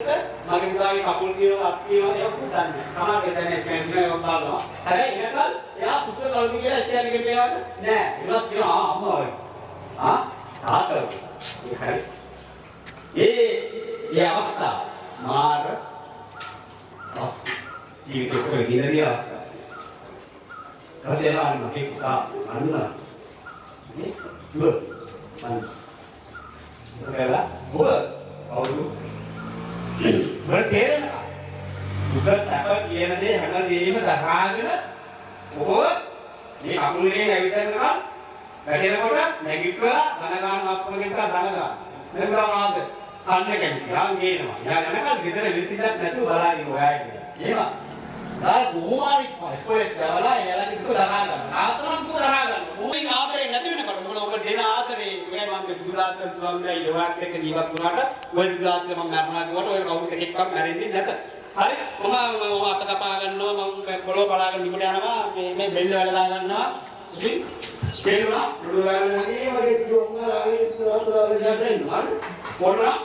මගේ පුතාගේ කකුල් කියනවා අත් කියනවා ඒක පුතන්නේ. කමක් දෙන්නේ ස්කෑන් එකක් බලනවා. හැබැයි එනකල් එයා සුද්ධ කල්පි කියලා ස්කෑන් එකේ පේනවද? නෑ. ඊළඟ කියනවා අම්මා වගේ. තාත්තා. ඒ හරි. ඒ අවස්ථාව මාර ජීවිතේ ඉඳී අවස්ථාව. රසේලා මගේ පුතා අන්නා. මේ දුව. මොකද? අවුරු මට තේරෙනවා. දුක සැප කියන දේ හැමදේම දහාගෙන ඔය මේ කකුලේ ඇවිදිනකම් වැටෙනකොට නැගිටලා ධන ගන්න අප්පගෙන් තා ධන ගන්න. මෙන්න ගානවාද කන්නේ කැමති. යාන් ගේනවා. යා යනකම් ගෙදර විසිලක් නැතුව බලාගෙන ඔයාගේ. ඒවා. දා ගෝමාරි ස්කෝලේ ගාලා එයාලා දුක දහා ගන්න. ආතරම් දුක දහා ගන්න. මොකෙන් ආදරේ නැති වෙනකොට මොකද ඔබ දෙන ආදරේ මේ මම දුදාත් තුම්මයි ලෝයක් එක්ක ජීවත් වුණාට ඔය දුදාත් මම මරනවා කියවට ඔය කවුරුත් එක්කම මැරෙන්නේ නැත. හරි මම අත කපා ගන්නවා මම පොළොව බලාගෙන නිකට යනවා මේ බෙල්ල වල දා ගන්නවා. ඉතින් තේරුණා? පොළොව ගන්න මේ වගේ සිදුවුණා ආවේ යන්න හරි. පොරණ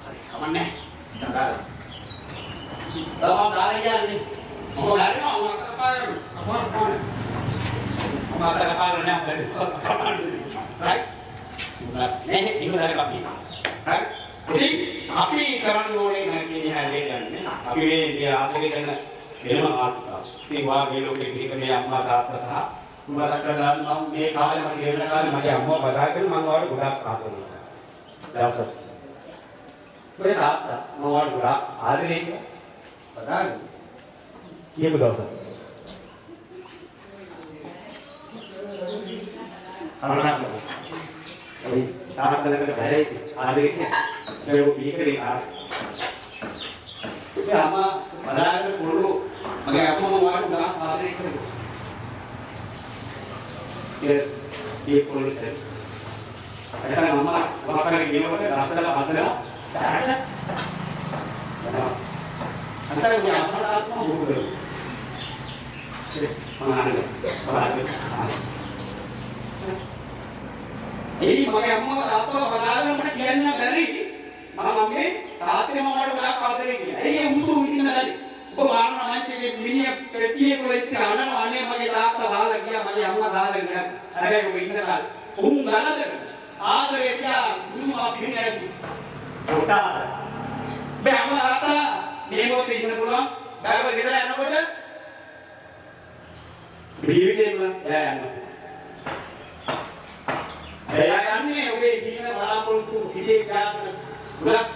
හරි කමන්නේ. තකාල. දාලා යන්නේ. මම හරිනවා මම අත කපා ගන්නවා. මම අත කපා ගන්නවා බැරි. right? මේ ඉන්නදාරේ අපි. right? ඉතින් අපි කරන්න ඕනේ නැති හැලේ යන්නේ. අපි මේ ආදරේ කරන වෙනම ආස්තාව. ඉතින් වාගේ ලෝකෙ මේ අම්මා තාත්තා සහ උඹලට ගන්න මම මේ කාලේ මම කියන කාලේ මගේ අම්මා බදාගෙන මම ඔයාලට ගොඩක් ආදරේ. දවසක්. ඔය තාත්තා මම ඔයාලට ගොඩක් ආදරේ බදාගෙන. කීප දවසක්. අරණක්. ඒ තාත්තලකට බැරේ ආදරේ කියන්නේ ඒක පිළිකරේ ඒ අම්මා බලාගෙන පොළොව මගේ අම්මා මම වාට ගා ආදරේ කරේ ඒ පොළොව ඒ එතන අම්මා වහකරගෙන ගිනකොට රස්සල හදලා සාරට අන්තර මේ අම්මට ආත්ම මොකද ඒ මගේ අම්මා තාත්තව බලාගෙන මට කියන්න බැරි මම මේ තාත්තේ මමට ගොඩක් ආදරේ කියලා. ඒ උසු විදින නැති. ඔබ මානව මංචයේ මිනිහ පෙට්ටියේ කොල ඉතින් අනනවා අනේ මගේ තාත්තා දාලා ගියා මගේ අම්මා දාලා ගියා. හැබැයි ඔබ ඉන්න කාලේ උන් ගලද ආදරේ තියා උසු අපින් ඇති. කොටාස. බෑ අම්මා තාත්තා මේ මොකද ඉන්න පුළුවන්. බෑ ඔබ ගෙදර යනකොට ජීවිතේම එයා යනවා. එයා යන්නේ ඔබේ ජීවන බලාපොරොත්තු හිතේ දාන ගොඩක්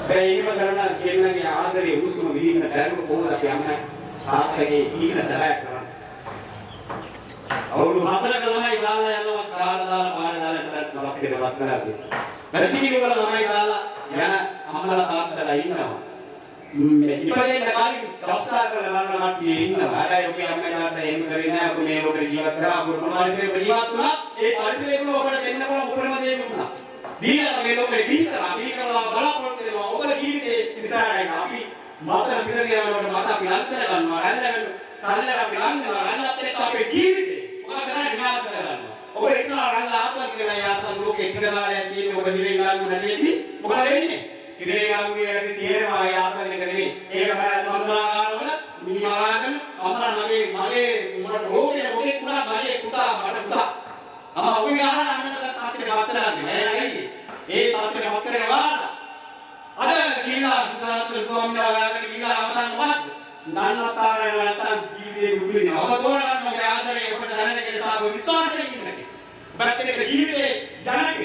බැයිම කරන කෙනගේ ආදරේ උණුසුම විඳින්න බැරුව කොහොමද අපි අම්මා තාත්තගේ ජීවන සැලැක් කරන්නේ. අවුරුදු 4ක ළමයි දාලා යනවා කාලා පාර දාලා එතනට නවක් දෙකවත් කරලා තියෙනවා. වැසිකිලි වල ළමයි දාලා යන අම්මලා තාත්තලා ඉන්නවා. ඉපදෙන්න කාලේ දවසා කරලා බලන කට්ටිය ඉන්නවා. හැබැයි ඔබේ අම්මා තාත්තා එහෙම කරේ නැහැ. ඔබ මේ ලෝකේ ජීවත් කරා ඔබ පරිසරයක ජීවත් වුණා. ඒ පරිසරයක ඔබට දෙන්න පුළුවන් උපරිම දේ දුන්නා. දීලා මේ ලෝකේ බිහිකරලා බලාපොරොත්තු වෙනවා. ඔබේ ජීවිතේ ඉස්සරහට අපි මත විතර යනකොට මත අපි ලං කර ගන්නවා. රැල්ලගෙන කල්ලට අපි ලං වෙනවා. රැල්ලත් එක්ක අපේ ජීවිතේ මොකද කරන්නේ විනාශ කරගන්නවා. ඔබ එක්කලා රැල්ල ආත්ම කියලා යාත්‍රා ලෝකෙ එක කාලයක් තියෙන්නේ ඔබ හිරේ ගානු නැතිදී මොකද වෙන්නේ? හිරේ ගානු කියන්නේ තේරෙනවා යාත්‍රා දෙක නෙවෙයි. ඒක කරලා මන්දලාකාරවල මිනිමරාගෙන අම්මා මගේ උඹට රෝගේ මොකෙක් වුණා මගේ පුතා මට පුතා අම්මා ඔබ ගහන අන්නතර තාත්තට ගාතලාන්නේ නෑ ඒ තාත්තට හතරේ වාලා අද කීලා තාත්තට ගොම්නා ගාගෙන කීලා අවසන් මොකක්ද නන්නතරේ නැත්තම් ජීවිතේ මුදිනේ ඔබ තෝරගන්න මගේ ආදරේ ඔබට දැනෙන කෙලසාව විශ්වාසයෙන් ඉන්නේ ඔබත් එක්ක ජීවිතේ ජනකෙක්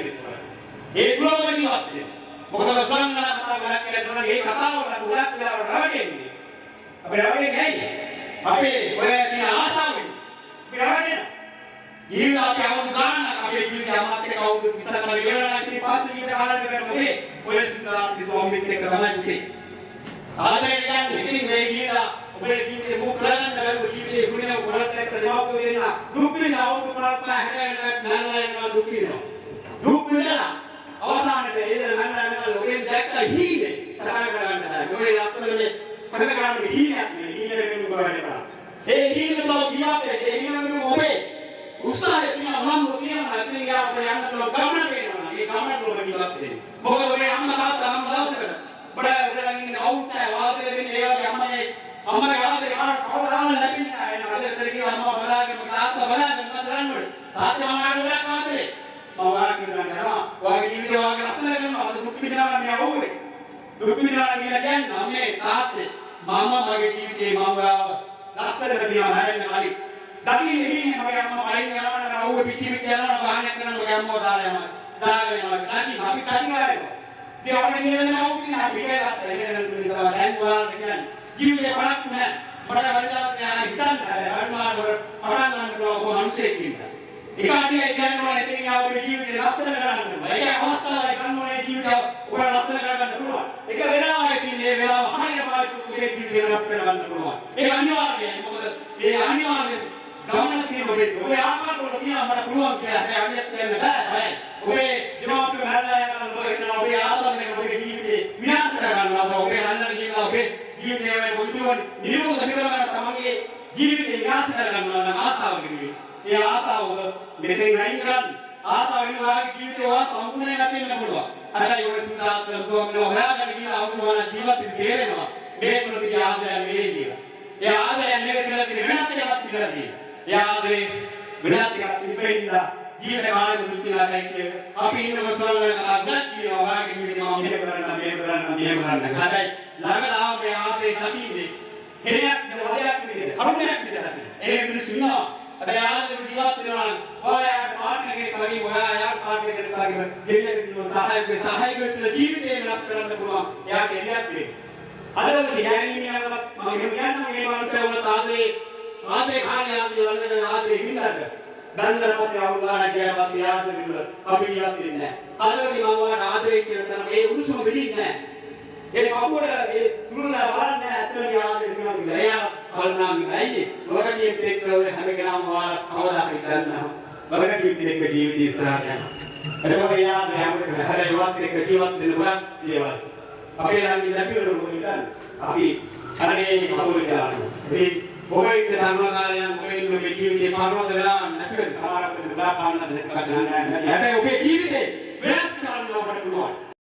ඒ දුරෝග ජීවත් වෙන්නේ මොකද සුරංගනා කතා කරලා කරලා මේ කතාව වල ගොඩක් වෙලාවට රවටෙන්නේ අපි රවටෙන්නේ ඇයි අපේ ඔය තියෙන ආසාවෙන් අපි රවටෙනවා ජීවිත අපි අවුරුදු ගානක් අපේ ජීවිතය අම්මත් එක්ක අවුරුදු 20ක් කරලා ඉවරලා ඉතින් පාස් ජීවිත කාලෙට කරන්නේ ඔය සිතාපි සෝම්බිත් එක්ක තමයි ඉන්නේ ආදරේ කියන්නේ ඉතින් මේ ජීවිත ඔබේ ජීවිතේ මොකක් කරගන්න බැලුව ජීවිතේ ගුණේ කොරත් එක්ක දෙවපු දෙන්න දුක් විඳ අවුරුදු 50 60 නෑනෑනවා දුක් විඳිනවා දුක් විඳලා අවසානයේ ඒදල නෑනෑනවා ලෝකෙන් දැක්ක හීනේ සමාන කරගන්න බෑ මොකද ලස්සනනේ කඩන කරන්නේ හීනයක් නේ හීනේ වෙනුම කරන්නේ ඒ හීනේ බව කියාපේ ඒ හීනේ වෙනුම ඔබේ උත්සාහය තියෙනවා නම් තියෙනවා ඉතින් යා අපේ යන්න පුළුවන් ගමන වෙනවා ඒ ගමනට ඔබ ජීවත් වෙන්නේ. මොකද ඔබේ අම්මා තාත්තා නම් දවසකට ඔබට ළඟ ඉන්න අවුත්තා වාදේ දෙන්නේ ඒ වගේ අම්මගේ ආදරේ කාට කවදාවත් ලැබෙන්නේ නැහැ. එන අදට කියන අම්මා බලාගෙන තාත්තා බලාගෙන මොකද කරන්නේ? තාත්තා මම ගොඩක් ආදරේ. මම වාගේ කරනවා. ඔයාගේ ජීවිතය වාගේ ලස්සන කරනවා. අද දුක් විඳිනවා මේ අවුවේ. දුක් විඳිනවා කියලා කියන්නේ අම්මේ තාත්තේ මම මගේ ජීවිතේ මම ලස්සන කරනවා හැරෙන්න කලින්. දකින්නේ ඉන්නේ මගේ අම්මා වයින් යනවා නම් අවුවේ පිටි පිටි යනවා වාහනයක් කරනවා මගේ අම්මව දාලා යනවා. දාගෙන යනවා. දකින්න අපි කලින් ආයෙත්. ඉතින් අපිට නිරදන අවුවේ නෑ පිටේ ගත්තා. එහෙනම් මේක දැන් ඔයාලට කියන්නේ ජීවිතේ බලක් නෑ. මට වරිදාත් නෑ හිතන්න. අරමාන වල පටන් ගන්න පුළුවන් මිනිස්සෙක් ඉන්නවා. ඒකාටිය කියනවා ඉතින් ආවේ ජීවිතේ ලස්සන කරගන්න ඕනේ. ඒක අවස්ථාවයි ගන්න ඕනේ ජීවිතය ඔබ ලස්සන කරගන්න පුළුවන්. ඒක වෙලාවයි කියන්නේ වෙලාව හරියට පාවිච්චි කරලා ජීවිතේ ලස්සන කරගන්න පුළුවන්. ඒක අනිවාර්යයි. මොකද ඒ අනිවාර්ය ගමන තියෙන්නේ ඔබේ ආකාරවල තියෙනවා මට පුළුවන් කියලා. ඒ අනිත් කියන්න බෑ. ඔබේ දෙමාපියෝ මරලා යනවා ඔබ හිතනවා ඔබේ ආසාවෙන් ඔබේ ජීවිතේ විනාශ කරගන්නවා. ඔබේ රණ්ඩන ජීවිතය ඔබේ ජීවිතේ වෙන මොකද නිරෝධ කරගන්න තමන්ගේ ජීවිතේ විනාශ කරගන්නවා නම් ආසාවකින් ඒ ආසාව මෙතෙන් නැයින් කරන්න. ආසාව වෙන වාගේ ජීවිතේ වා සම්පූර්ණයෙන් නැති වෙන්න පුළුවන්. අරයි ඔය සුදාත් කරගොන්න හොයාගෙන ගිහලා අවුරුවන ජීවිතේ තේරෙනවා. මේ තුන තිය ආදරය නෙවෙයි කියලා. ඒ ආදරය නෙවෙයි කියලා තියෙන වෙනත් එකක් පිටලා තියෙනවා. ඒ ආදරේ වෙනත් එකක් තිබෙන්න ජීවිතේ මාර්ග දුක්ඛලායි කිය. අපි ඉන්න වසවල අග්ගත් කියනවා වාගේ ජීවිතේ මම මෙහෙම කරන්න. හැබැයි ළඟට ආව මේ ආදරේ නැතිනේ. හෙලයක් වදයක් විදිහට. කරුණක් විදිහට. ඒක මිනිස්සු ඉන්නවා. අද ආදරේ ජීවත් වෙනවා නම් ඔයාට පාර්ට්නර් කෙනෙක් වගේ ඔයාට පාර්ට්නර් කෙනෙක් වගේ දෙවියන්ගේ සහායකත්වයෙන් ජීවිතේ වෙනස් කරන්න පුළුවන්. එයාට එළියක් වෙන්නේ. අදවදී යෑනියනවත් මම කියන්නේ මේ මනුස්සයවල ආදරේ කාර්ය ආදරේ වලද ආදරේ හිඳන්න. බන්දර පස්සේ අවුරුද්දක් ගියාට පස්සේ ආදරේ වල අපි ජීවත් වෙන්නේ නැහැ. අදවදී මම ඔයාට ආදරේ කියන තරම ඒ උණුසුම වෙදින්නේ නැහැ. ඒ කපුවර ඒ තුරුලා බලන්නේ ඇත්තටම ආදරේ කියනවා කියලා. එයා කල්නාමි ඇයි වගකීම් එක්ක හැම කෙනාම ඔයාලා කවදා හරි ගන්නවා. වගකීම් එක්ක ජීවිතය ඉස්සරහට යනවා. එතකොට එයා හැමදේම හැබැයි වත් එක්ක ජීවත් වෙන ගොඩක් දේවල්. අපේ ළඟින් නැති වෙන මොකද කියන්නේ? අපි අනේ කවුරු කියලා. මේ ඔබේ ධර්මකාරයන් ඔබේ මේ ජීවිතේ පාරවද වෙලා නැති වෙන සමහරක් ගොඩක් කාරණා දෙකක් ගන්න. හැබැයි ඔබේ ජීවිතේ වෙනස් කරන්න ඔබට පුළුවන්.